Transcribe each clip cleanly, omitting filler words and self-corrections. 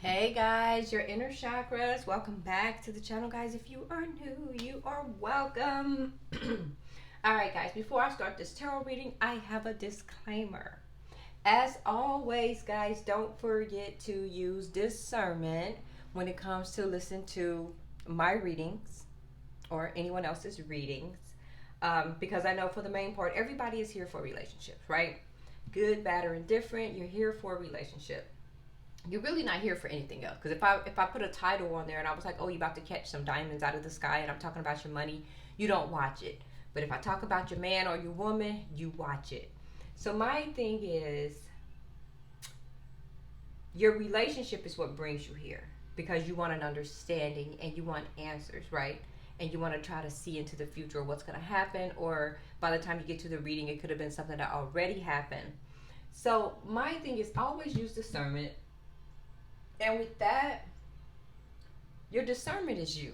Hey guys, your inner chakras. Welcome back to the channel, guys. If you are new, you are welcome. All right, guys, before I start this tarot reading, I have a disclaimer. As always, guys, don't forget to use discernment when it comes to listen to my readings or anyone else's readings. Because I know for the main part, everybody is here for relationships, right? Good, bad, or indifferent, you're here for a relationship. You're really not here for anything else. Because if I put a title on there and I was like, oh, you about to catch some diamonds out of the sky, and I'm talking about your money, you don't watch it. But if I talk about your man or your woman, you watch it. So my thing is, your relationship is what brings you here, because you want an understanding and you want answers, right? And you want to try to see into the future what's going to happen, or by the time you get to the reading, it could have been something that already happened. So my thing is, always use discernment. And with that, your discernment is you.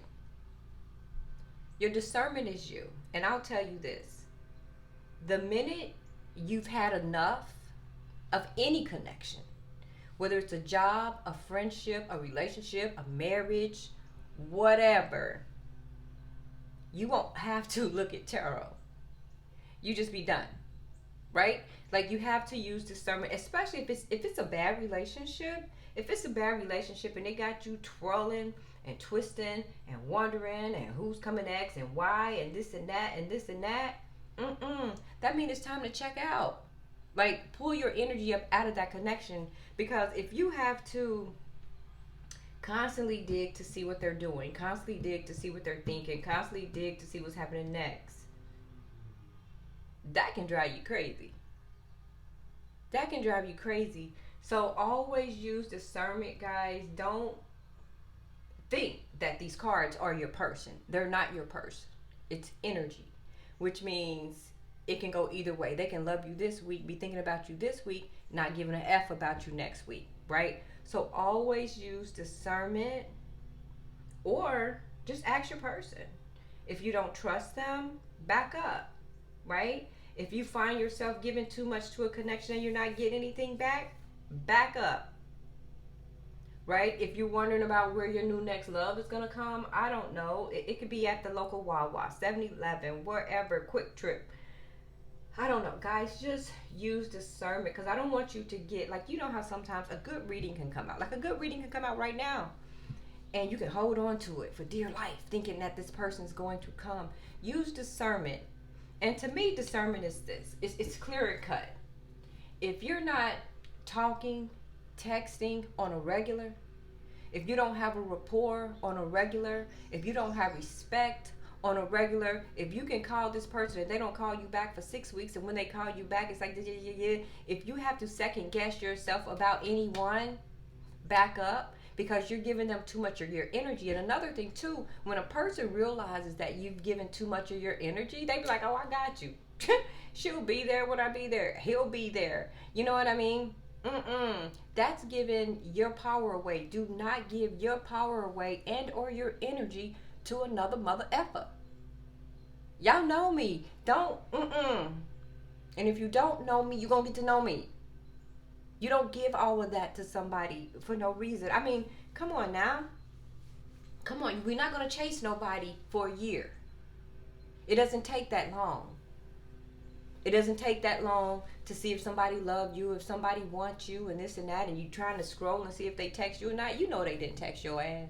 Your discernment is you. And I'll tell you this. The minute you've had enough of any connection, whether it's a job, a friendship, a relationship, a marriage, whatever, you won't have to look at tarot. You just be done. Right? Like, you have to use discernment, especially if it's a bad relationship. If it's a bad relationship and they got you twirling and twisting and wondering and who's coming next and why and this and that and this and that, that means it's time to check out. Like, pull your energy up out of that connection, because if you have to constantly dig to see what they're doing, constantly dig to see what they're thinking, constantly dig to see what's happening next, that can drive you crazy. That can drive you crazy. So always use discernment, guys. Don't think that these cards are your person. They're not your person. It's energy, which means it can go either way. They can love you this week, be thinking about you this week, not giving an F about you next week, right? So always use discernment, or just ask your person. If you don't trust them, back up, right? If you find yourself giving too much to a connection and you're not getting anything back, back up, right? If you're wondering about where your new next love is going to come, I don't know. It could be at the local Wawa, 7-Eleven, wherever, Quick Trip. I don't know. Guys, just use discernment, because I don't want you to get, like, you know how sometimes a good reading can come out. Like, a good reading can come out right now, and you can hold on to it for dear life, thinking that this person's going to come. Use discernment. And to me, discernment is this. It's clear and cut. If you're not talking, texting on a regular, if you don't have a rapport on a regular, if you don't have respect on a regular, if you can call this person and they don't call you back for 6 weeks, and when they call you back, it's like, yeah. If you have to second guess yourself about anyone, back up, because you're giving them too much of your energy. And another thing too, when a person realizes that you've given too much of your energy, they be like, oh, I got you. She'll be there when I be there. He'll be there. You know what I mean? That's giving your power away. Do not give your power away and or your energy to another mother effer. Y'all know me. Don't. And if you don't know me, you're gonna get to know me. You don't give all of that to somebody for no reason. I mean, come on now. Come on. We're not going to chase nobody for a year. It doesn't take that long. It doesn't take that long to see if somebody loved you, if somebody wants you, and this and that, and you trying to scroll and see if they text you or not. You know they didn't text your ass.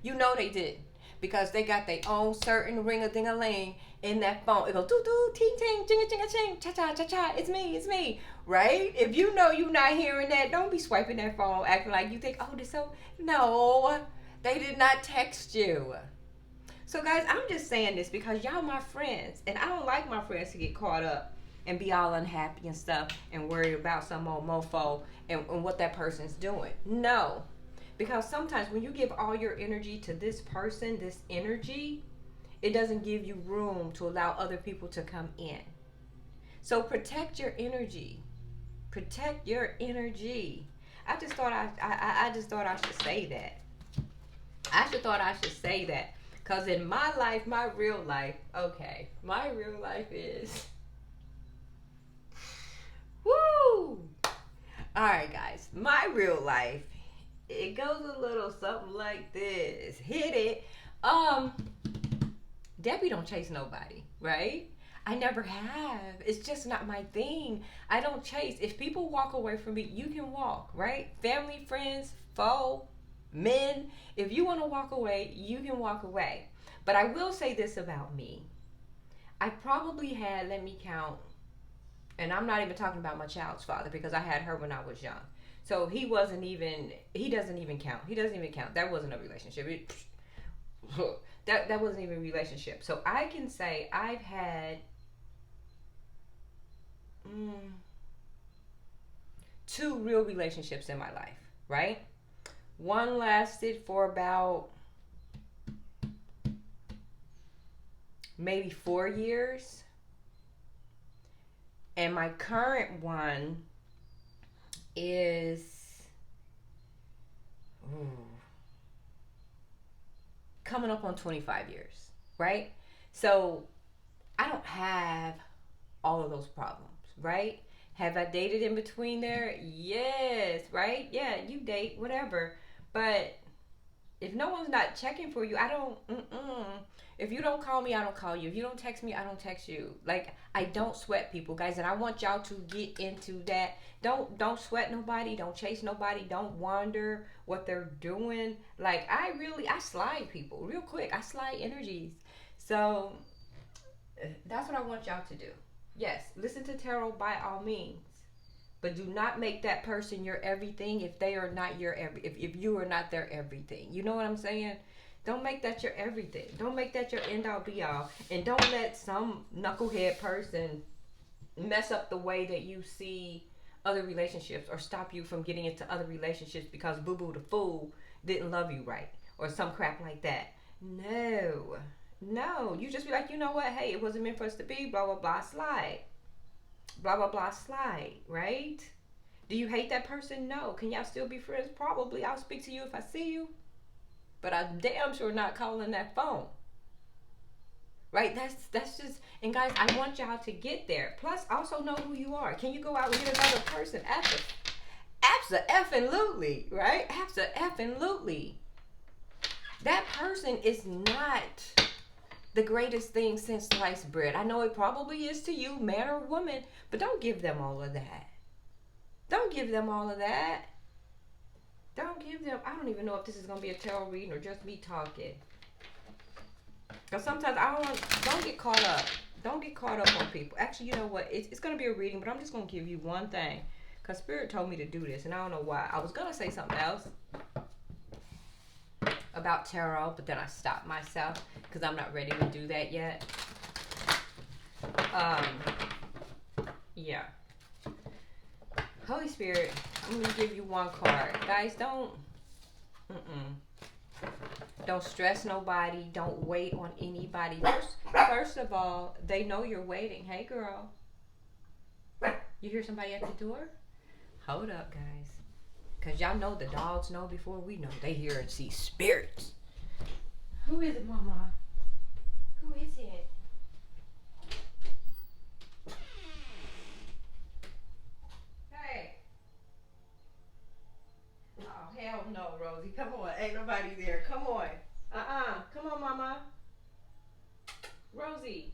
You know they didn't. Because they got their own certain ring-a-ding-a-ling in that phone. It goes doo-doo, ting-ting, ching-a-ching-a-ching, cha-cha, it's me, right? If you know you're not hearing that, don't be swiping that phone acting like you think, oh, this so... No, they did not text you. So, guys, I'm just saying this because y'all my friends, and I don't like my friends to get caught up and be all unhappy and stuff and worry about some old mofo and what that person's doing. No. Because sometimes when you give all your energy to this person, this energy, it doesn't give you room to allow other people to come in. So protect your energy. Protect your energy. I just thought I should say that. I should say that. Because in my life, my real life, okay, my real life is, woo! All right, guys, my real life It goes a little something like this. Hit it. Um, Debbie don't chase nobody, right? I never have. It's just not my thing. I don't chase. If people walk away from me, you can walk, right? Family, friends, foe, men. If you want to walk away, you can walk away. But I will say this about me. I probably had, let me count, and I'm not even talking about my child's father because I had her when I was young. So he doesn't even count. He doesn't even count. That wasn't a relationship. That wasn't even a relationship. So I can say I've had mm, two real relationships in my life, right? One lasted for about maybe 4 years, and my current one is ooh, coming up on 25 years, right? So I don't have all of those problems, right? Have I dated in between there? Yes, right? Yeah, you date, whatever. But if no one's not checking for you, I don't. If you don't call me, I don't call you. If you don't text me, I don't text you. Like I don't sweat people, guys, and I want y'all to get into that. Don't sweat nobody. Don't chase nobody. Don't wonder what they're doing. Like I slide people real quick. I slide energies. So that's what I want y'all to do. Yes, listen to tarot by all means. But do not make that person your everything if they are not your if you are not their everything. You know what I'm saying? Don't make that your everything. Don't make that your end all be all. And don't let some knucklehead person mess up the way that you see other relationships or stop you from getting into other relationships because Boo Boo the Fool didn't love you right or some crap like that. No. No. You just be like, you know what? Hey, it wasn't meant for us to be. Blah, blah, blah. Slide. Blah, blah, blah. Slide. Right? Do you hate that person? No. Can y'all still be friends? Probably. I'll speak to you if I see you. But I'm damn sure not calling that phone. Right? That's just, and guys, I want y'all to get there. Plus, also know who you are. Can you go out and get another person? Absolutely, right? Absolutely. That person is not the greatest thing since sliced bread. I know it probably is to you, man or woman, but don't give them all of that. Don't give them all of that. Don't give them, I don't even know if this is going to be a tarot reading or just me talking. Because sometimes don't get caught up. Don't get caught up on people. Actually, you know what? It's going to be a reading, but I'm just going to give you one thing. Because Spirit told me to do this, and I don't know why. I was going to say something else about tarot, but then I stopped myself because I'm not ready to do that yet. Yeah. Holy Spirit, I'm going to give you one card. Guys, don't stress nobody. Don't wait on anybody. First of all, they know you're waiting. Hey, girl. You hear somebody at the door? Hold up, guys. Because y'all know the dogs know before we know. They hear and see spirits. Who is it, Mama? Who is it? Hey. Oh, hell no, Rosie. Come on. Ain't nobody there. Come on. Come on, Mama. Rosie.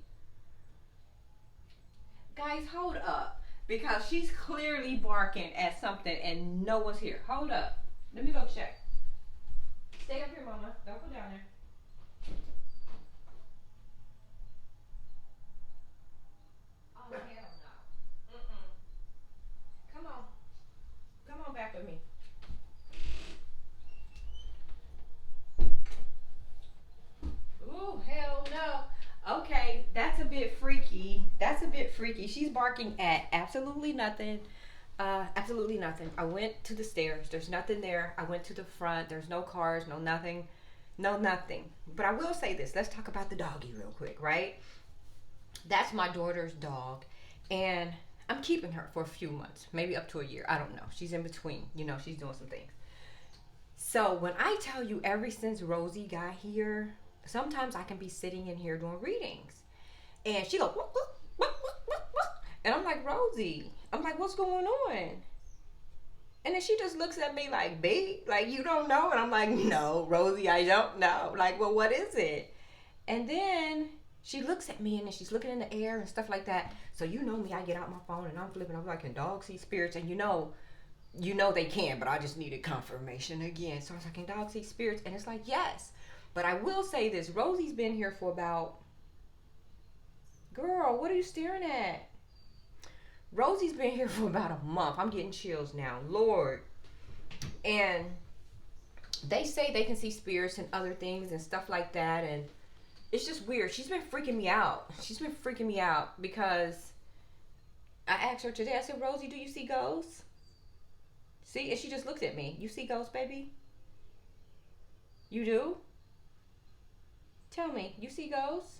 Guys, hold up. Because she's clearly barking at something and no one's here. Hold up. Let me go check. Stay up here, Mama. Don't go down there. Oh, hell no. Come on. Come on back with me. Ooh, hell no. Okay, that's a bit freaky. She's barking at absolutely nothing. Absolutely nothing. I went to the stairs. There's nothing there. I went to the front. There's no cars, no nothing. No nothing. But I will say this. Let's talk about the doggy real quick, right? That's my daughter's dog. And I'm keeping her for a few months, maybe up to a year. I don't know. She's in between. She's doing some things. So when I tell you ever since Rosie got here, sometimes I can be sitting in here doing readings. And she goes, whoop, whoop, whoop, whoop, whoop. And I'm like, Rosie, I'm like, what's going on? And then she just looks at me like, B, like, you don't know? And I'm like, no, Rosie, I don't know. Like, well, what is it? And then she looks at me and then she's looking in the air and stuff like that. So you know me, I get out my phone and I'm flipping. I'm like, can dogs see spirits? And you know they can, but I just needed confirmation again. So I was like, can dogs see spirits? And it's like, yes. But I will say this, Rosie's been here for about, girl, what are you staring at? Rosie's been here for about a month. I'm getting chills now. Lord. And they say they can see spirits and other things and stuff like that. And it's just weird. She's been freaking me out. She's been freaking me out because I asked her today, I said, Rosie, do you see ghosts? See? And she just looked at me. You see ghosts, baby? You do? Tell me, you see ghosts?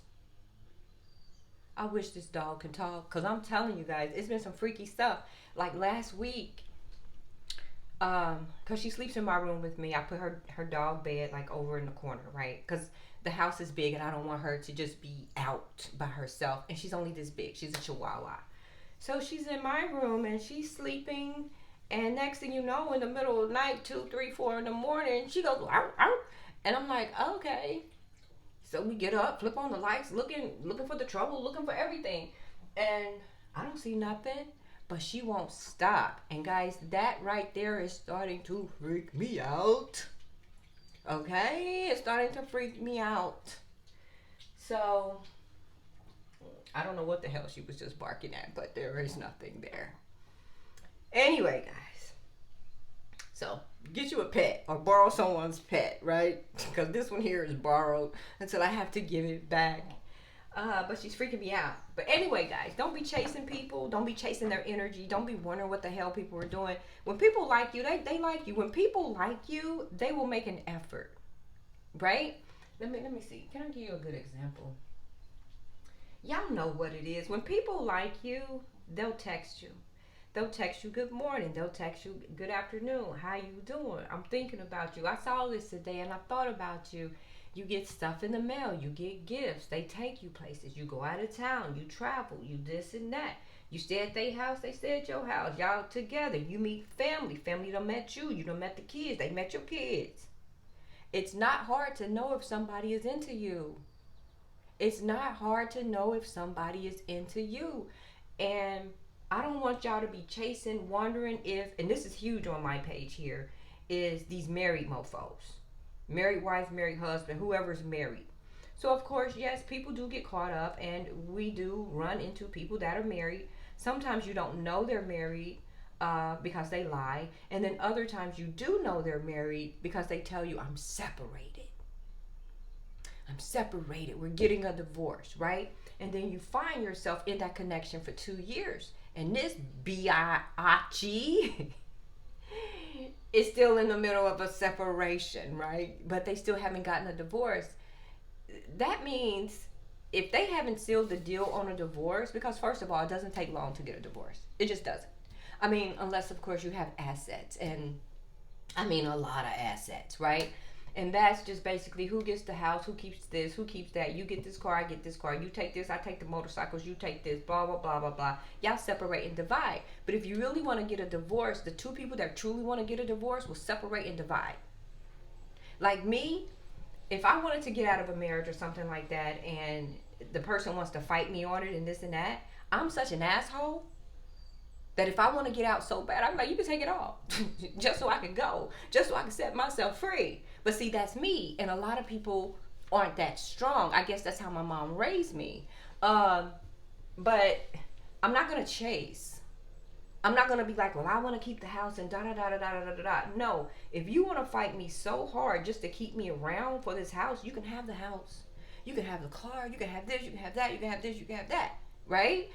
I wish this dog could talk, because I'm telling you guys, it's been some freaky stuff. Like last week, because she sleeps in my room with me, I put her dog bed like over in the corner, right? Because the house is big and I don't want her to just be out by herself. And she's only this big. She's a chihuahua. So she's in my room and she's sleeping. And next thing you know, in the middle of the night, 2, 3, 4 in the morning, she goes, ow, ow. And I'm like, okay. So we get up, flip on the lights, looking for the trouble, looking for everything. And I don't see nothing, but she won't stop. And guys, that right there is starting to freak me out. Okay? It's starting to freak me out. So, I don't know what the hell she was just barking at, but there is nothing there. Anyway, guys. So, get you a pet or borrow someone's pet, right? Because this one here is borrowed until I have to give it back. But she's freaking me out. But anyway, guys, don't be chasing people. Don't be chasing their energy. Don't be wondering what the hell people are doing. When people like you, they like you. When people like you, they will make an effort, right? Let me see. Can I give you a good example? Y'all know what it is. When people like you, they'll text you. They'll text you good morning. They'll text you good afternoon. How you doing? I'm thinking about you. I saw this today and I thought about you. You get stuff in the mail. You get gifts. They take you places. You go out of town. You travel. You this and that. You stay at their house. They stay at your house. Y'all together. You meet family. Family done met you. You done met the kids. They met your kids. It's not hard to know if somebody is into you. It's not hard to know if somebody is into you. And I don't want y'all to be chasing, wondering if, and this is huge on my page here, is these married mofos. Married wife, married husband, whoever's married. So, of course, yes, people do get caught up, and we do run into people that are married. Sometimes you don't know they're married because they lie. And then other times you do know they're married because they tell you, I'm separated. I'm separated. We're getting a divorce, right? And then you find yourself in that connection for 2 years. And this biatch is still in the middle of a separation, right? But they still haven't gotten a divorce. That means if they haven't sealed the deal on a divorce, because first of all, it doesn't take long to get a divorce. It just doesn't. I mean, unless, of course, you have assets. And I mean a lot of assets, right? And that's just basically who gets the house, who keeps this, who keeps that. You get this car, I get this car. You take this, I take the motorcycles, you take this, blah, blah, blah, blah, blah. Y'all separate and divide. But if you really want to get a divorce, the two people that truly want to get a divorce will separate and divide. Like me, if I wanted to get out of a marriage or something like that and the person wants to fight me on it and this and that, I'm such an asshole that if I want to get out so bad, I'm like, you can take it all. Just so I can go. Just so I can set myself free. But see, that's me. And a lot of people aren't that strong. I guess that's how my mom raised me. But I'm not going to chase. I'm not going to be like, well, I want to keep the house and da-da-da-da-da-da-da-da. No. If you want to fight me so hard just to keep me around for this house, you can have the house. You can have the car. You can have this. You can have that. You can have this. You can have that. Right?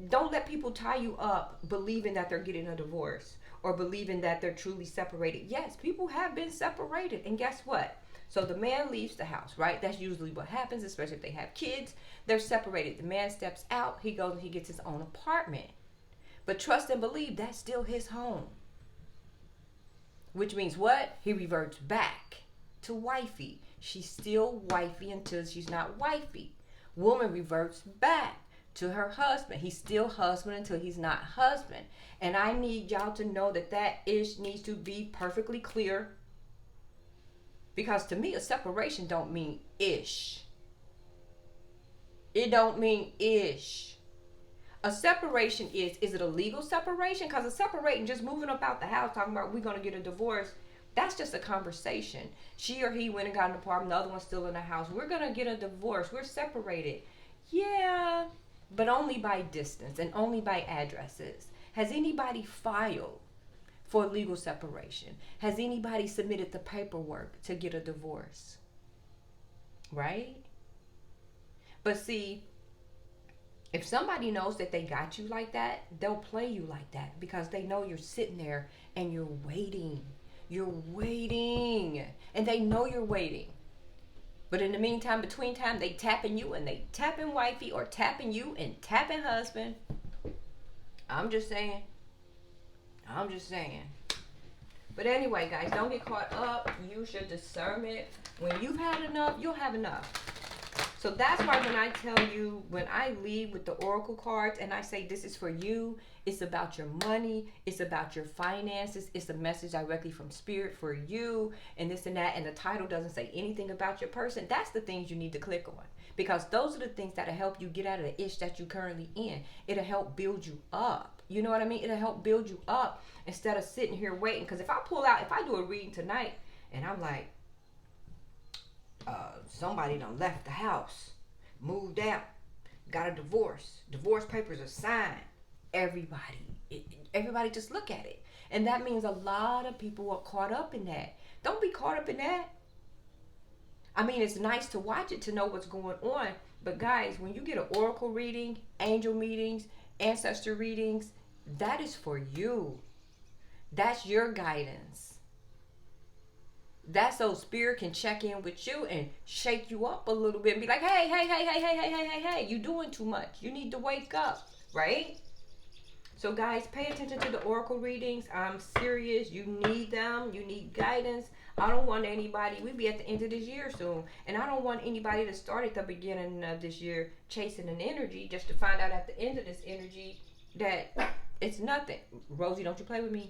Don't let people tie you up believing that they're getting a divorce or believing that they're truly separated. Yes, people have been separated. And guess what? So the man leaves the house, right? That's usually what happens, especially if they have kids. They're separated. The man steps out. He goes and he gets his own apartment. But trust and believe, that's still his home. Which means what? He reverts back to wifey. She's still wifey until she's not wifey. Woman reverts back to her husband. He's still husband until he's not husband. And I need y'all to know that that ish needs to be perfectly clear. Because to me, a separation don't mean ish. It don't mean ish. A separation is it a legal separation? Because a separating, just moving up out the house, talking about we're going to get a divorce, that's just a conversation. She or he went and got an apartment, the other one's still in the house. We're going to get a divorce. We're separated. Yeah, but only by distance and only by addresses. Has anybody filed for legal separation? Has anybody submitted the paperwork to get a divorce? Right? But see, if somebody knows that they got you like that, they'll play you like that because they know you're sitting there and you're waiting. You're waiting. And they know you're waiting. But in the meantime, between time, they tapping you and they tapping wifey or tapping you and tapping husband. I'm just saying. But anyway, guys, don't get caught up. Use your discernment. When you've had enough, you'll have enough. So that's why when I tell you, when I lead with the oracle cards and I say this is for you, it's about your money, it's about your finances, it's a message directly from spirit for you and this and that, and the title doesn't say anything about your person, that's the things you need to click on. Because those are the things that'll help you get out of the ish that you're currently in. It'll help build you up. You know what I mean? It'll help build you up instead of sitting here waiting. Because if I do a reading tonight and I'm like, somebody done left the house, moved out, got a divorce, divorce papers are signed, everybody just look at it. And that means a lot of people are caught up in that. Don't be caught up in that. I mean, it's nice to watch it to know what's going on, but guys, when you get an oracle reading, angel meetings, ancestor readings, that is for you. That's your guidance. That's so spirit can check in with you and shake you up a little bit and be like, hey, you doing too much. You need to wake up, right? So guys, pay attention to the oracle readings. I'm serious. You need them. You need guidance. I don't want anybody, we be at the end of this year soon, and I don't want anybody to start at the beginning of this year chasing an energy just to find out at the end of this energy that it's nothing. Rosie, don't you play with me?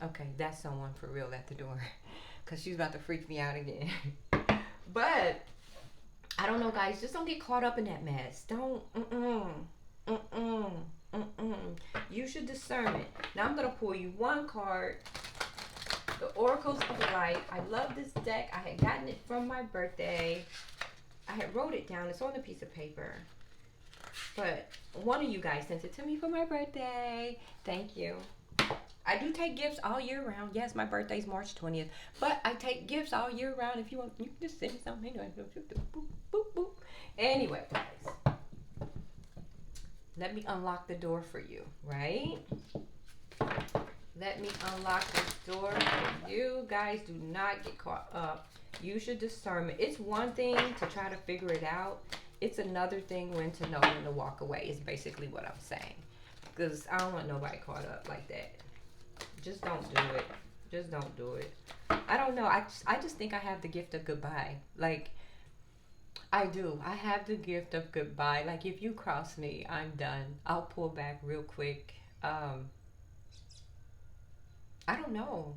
Okay, that's someone for real at the door because she's about to freak me out again. But I don't know, guys, just don't get caught up in that mess. Don't use your discernment. Now I'm gonna pull you one card, the Oracles of Light. I love this deck. I had gotten it from my birthday. I had wrote it down. It's on a piece of paper, but one of you guys sent it to me for my birthday. Thank you. I do take gifts all year round. Yes, my birthday's March 20th. But I take gifts all year round. If you want, you can just send me something. Boop, boop, boop. Anyway, guys. Let me unlock the door for you, right? Let me unlock the door for you. Guys, do not get caught up. Use your discernment. It's one thing to try to figure it out. It's another thing when to know when to walk away is basically what I'm saying. Because I don't want nobody caught up like that. Just don't do it. Just don't do it. I don't know. I just think I have the gift of goodbye. Like, I do. I have the gift of goodbye. Like, if you cross me, I'm done. I'll pull back real quick. I don't know.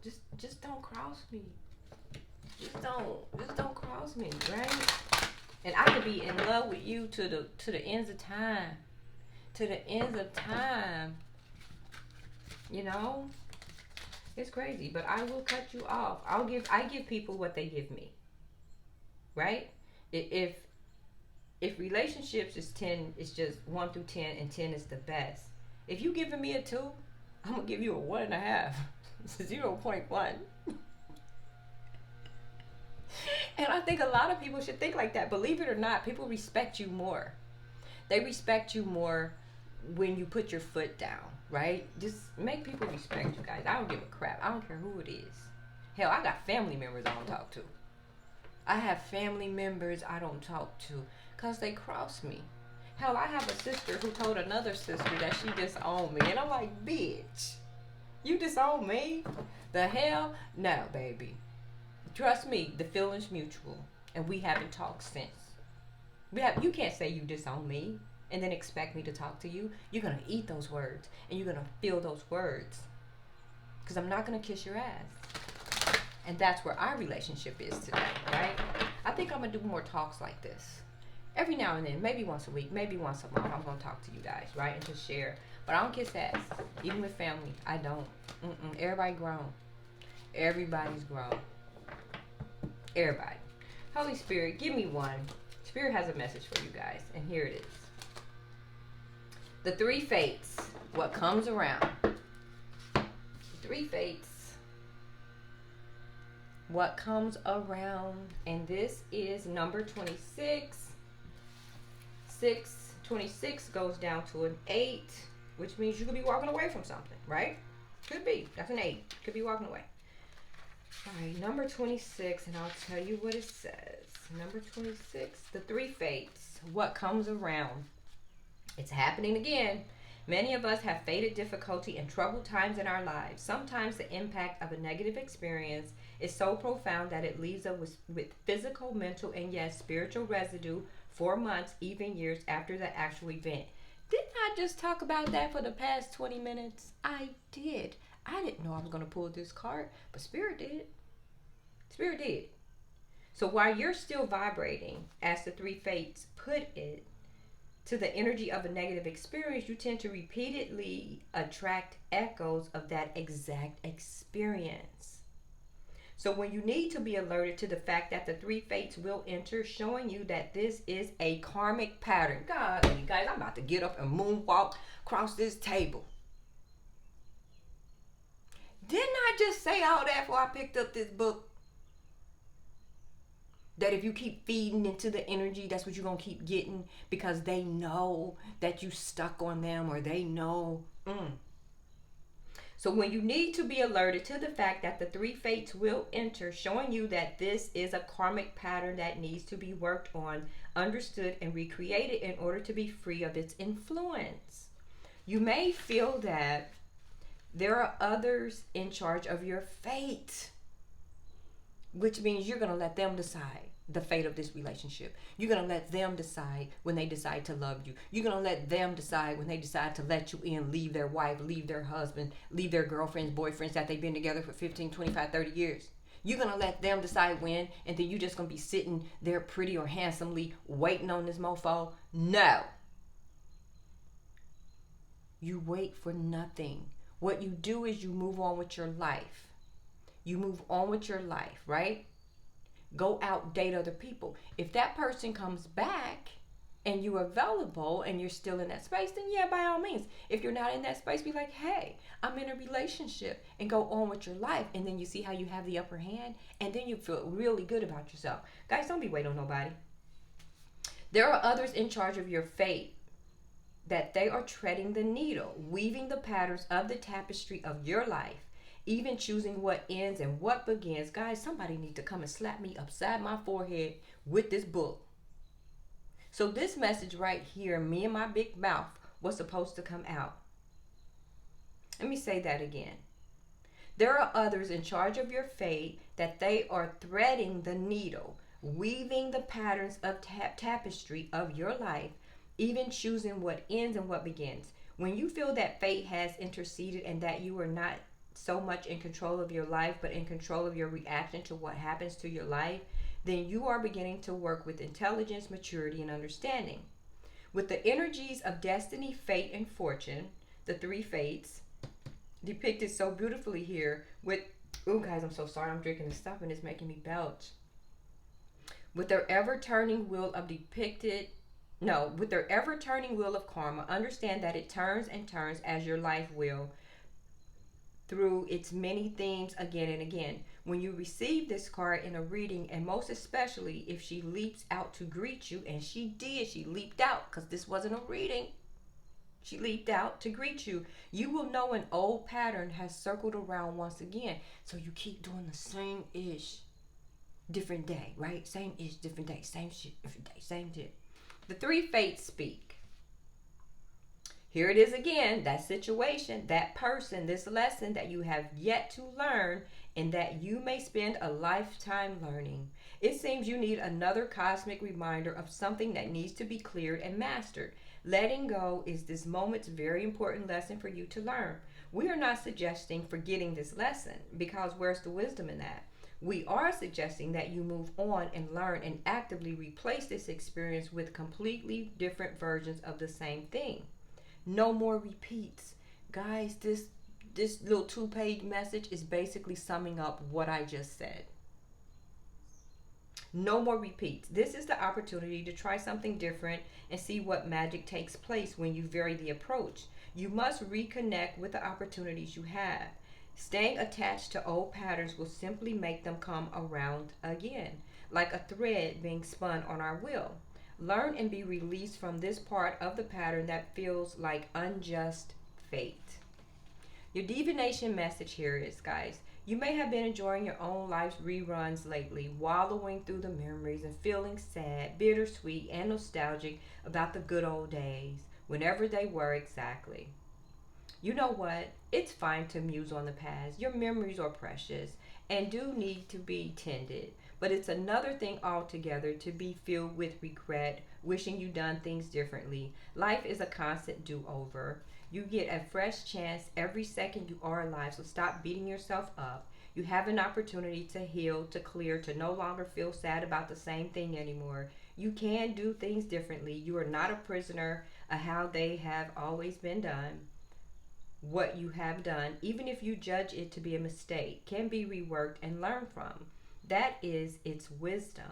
Just don't cross me. Just don't cross me, right? And I could be in love with you to the ends of time. To the ends of time. You know, it's crazy, but I will cut you off. I give people what they give me, right? If relationships is 10, it's just 1 through 10, and 10 is the best. If you giving me a 2, I'm gonna give you a 1.5, 0.1. And I think a lot of people should think like that. Believe it or not, people respect you more. They respect you more when you put your foot down, right? Just make people respect you, guys. I don't give a crap. I don't care who it is. Hell, I got family members I don't talk to. I have family members I don't talk to because they cross me. Hell, I have a sister who told another sister that she disowned me. And I'm like, bitch, you disown me? The hell? No, baby. Trust me, the feeling's mutual. and we haven't talked since. You can't say you disown me and then expect me to talk to you. You're gonna eat those words and you're gonna feel those words, because I'm not gonna kiss your ass. And that's where our relationship is today, right? I think I'm gonna do more talks like this every now and then, maybe once a week, maybe once a month. I'm gonna talk to you guys, right, and just share. But I don't kiss ass, even with family. I don't. Everybody grown. Everybody's grown. Everybody. Holy Spirit, give me one. Spirit has a message for you guys, and here it is. The three fates. What comes around? The three fates. What comes around? And this is number 26. 26 goes down to an 8, which means you could be walking away from something, right? Could be. That's an 8. Could be walking away. All right, number 26, and I'll tell you what it says. Number 26, the three fates. What comes around? It's happening again. Many of us have fated difficulty and troubled times in our lives. Sometimes the impact of a negative experience is so profound that it leaves us with physical, mental, and yes, spiritual residue for months, even years after the actual event. Didn't I just talk about that for the past 20 minutes? I did. I didn't know I was going to pull this card, but Spirit did. Spirit did. So while you're still vibrating, as the three fates put it, to the energy of a negative experience, you tend to repeatedly attract echoes of that exact experience. So when you need to be alerted to the fact that the three fates will enter, showing you that this is a karmic pattern. God, you guys, I'm about to get up and moonwalk across this table. Didn't I just say all that before I picked up this book? That if you keep feeding into the energy, that's what you're going to keep getting, because they know that you stuck on them, or they know. So when you need to be alerted to the fact that the three fates will enter, showing you that this is a karmic pattern that needs to be worked on, understood, and recreated in order to be free of its influence. You may feel that there are others in charge of your fate, which means you're going to let them decide the fate of this relationship. You're going to let them decide when they decide to love you. You're going to let them decide when they decide to let you in, leave their wife, leave their husband, leave their girlfriends, boyfriends that they've been together for 15, 25, 30 years. You're going to let them decide when, and then you just going to be sitting there pretty or handsomely waiting on this mofo? No. You wait for nothing. What you do is you move on with your life. You move on with your life, right? Go out, date other people. If that person comes back and you're available and you're still in that space, then yeah, by all means. If you're not in that space, be like, hey, I'm in a relationship, and go on with your life. And then you see how you have the upper hand, and then you feel really good about yourself. Guys, don't be waiting on nobody. There are others in charge of your fate, that they are treading the needle, weaving the patterns of the tapestry of your life, even choosing what ends and what begins. Guys, somebody needs to come and slap me upside my forehead with this book. So this message right here, me and my big mouth, was supposed to come out. Let me say that again. There are others in charge of your fate, that they are threading the needle, weaving the patterns of tapestry of your life, even choosing what ends and what begins. When you feel that fate has interceded and that you are not so much in control of your life, but in control of your reaction to what happens to your life, then you are beginning to work with intelligence, maturity, and understanding. With the energies of destiny, fate, and fortune, the three fates, depicted so beautifully here with, oh guys, I'm so sorry, I'm drinking this stuff and it's making me belch. With their ever-turning wheel of with their ever-turning wheel of karma, understand that it turns and turns as your life will, through its many themes again and again. When you receive this card in a reading, and most especially if she leaps out to greet you, and she did, she leaped out, because this wasn't a reading. She leaped out to greet you. You will know an old pattern has circled around once again. So you keep doing the same ish, different day, right? Same ish, different day, same shit, different day, same shit. The three fates speak. Here it is again, that situation, that person, this lesson that you have yet to learn, and that you may spend a lifetime learning. It seems you need another cosmic reminder of something that needs to be cleared and mastered. Letting go is this moment's very important lesson for you to learn. We are not suggesting forgetting this lesson, because where's the wisdom in that? We are suggesting that you move on and learn and actively replace this experience with completely different versions of the same thing. No more repeats. Guys, this little two-page message is basically summing up what I just said. No more repeats. This is the opportunity to try something different and see what magic takes place when you vary the approach. You must reconnect with the opportunities you have. Staying attached to old patterns will simply make them come around again, like a thread being spun on our wheel. Learn and be released from this part of the pattern that feels like unjust fate. Your divination message here is, guys, you may have been enjoying your own life's reruns lately, wallowing through the memories and feeling sad, bittersweet, and nostalgic about the good old days, whenever they were exactly. You know what? It's fine to muse on the past. Your memories are precious and do need to be tended. But it's another thing altogether to be filled with regret, wishing you done things differently. Life is a constant do-over. You get a fresh chance every second you are alive, so stop beating yourself up. You have an opportunity to heal, to clear, to no longer feel sad about the same thing anymore. You can do things differently. You are not a prisoner of how they have always been done. What you have done, even if you judge it to be a mistake, can be reworked and learned from. That is its wisdom.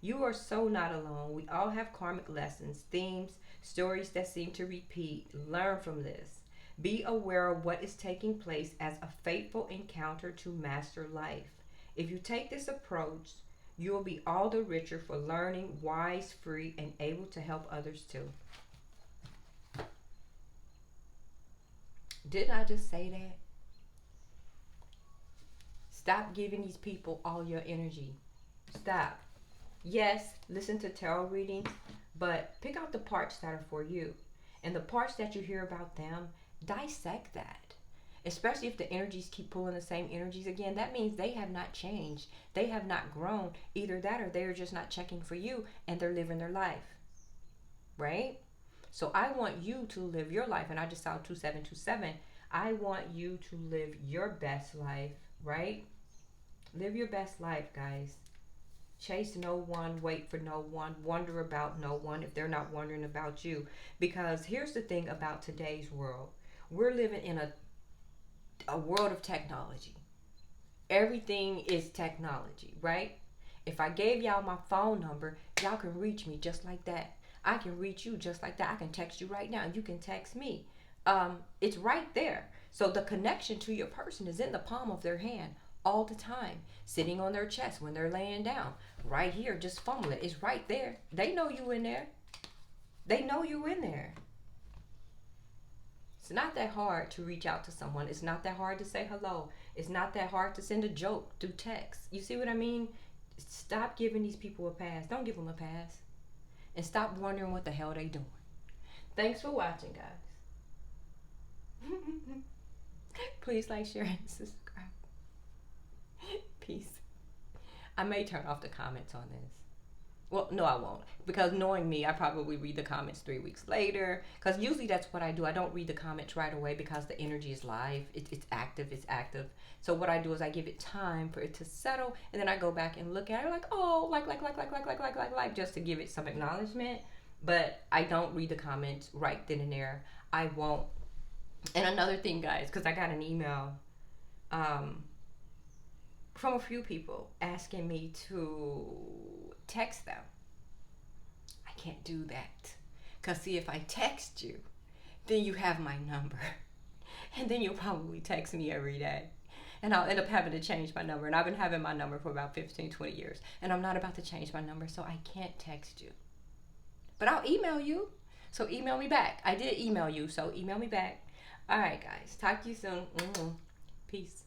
You are so not alone. We all have karmic lessons, themes, stories that seem to repeat. Learn from this. Be aware of what is taking place as a fateful encounter to master life. If you take this approach, you will be all the richer for learning, wise, free, and able to help others too. Didn't I just say that? Stop giving these people all your energy. Stop. Yes, listen to tarot readings, but pick out the parts that are for you. And the parts that you hear about them, dissect that. Especially if the energies keep pulling the same energies again, that means they have not changed. They have not grown. Either that or they're just not checking for you and they're living their life. Right? So I want you to live your life, and I just saw 2727. I want you to live your best life, right? Live your best life, guys. Chase no one, wait for no one, wonder about no one if they're not wondering about you. Because here's the thing about today's world. We're living in a world of technology. Everything is technology, right? If I gave y'all my phone number, y'all can reach me just like that. I can reach you just like that. I can text you right now and you can text me. It's right there. So the connection to your person is in the palm of their hand all the time, sitting on their chest when they're laying down. Right here, just fumble it. It's right there. They know you in there. They know you in there. It's not that hard to reach out to someone. It's not that hard to say hello. It's not that hard to send a joke through text. You see what I mean? Stop giving these people a pass. Don't give them a pass. And stop wondering what the hell they doing. Thanks for watching, guys. Please like, share, and subscribe. Peace. I may turn off the comments on this. Well, no, I won't. Because knowing me, I probably read the comments 3 weeks later. Because usually that's what I do. I don't read the comments right away because the energy is live. It's active. It's active. So what I do is I give it time for it to settle. And then I go back and look at it like, oh, like, just to give it some acknowledgement. But I don't read the comments right then and there. I won't. And another thing, guys, because I got an email from a few people asking me to text them. I can't do that. Because see, if I text you, then you have my number. And then you'll probably text me every day. And I'll end up having to change my number. And I've been having my number for about 15, 20 years. And I'm not about to change my number, so I can't text you. But I'll email you. So email me back. I did email you, so email me back. All right, guys. Talk to you soon. Peace.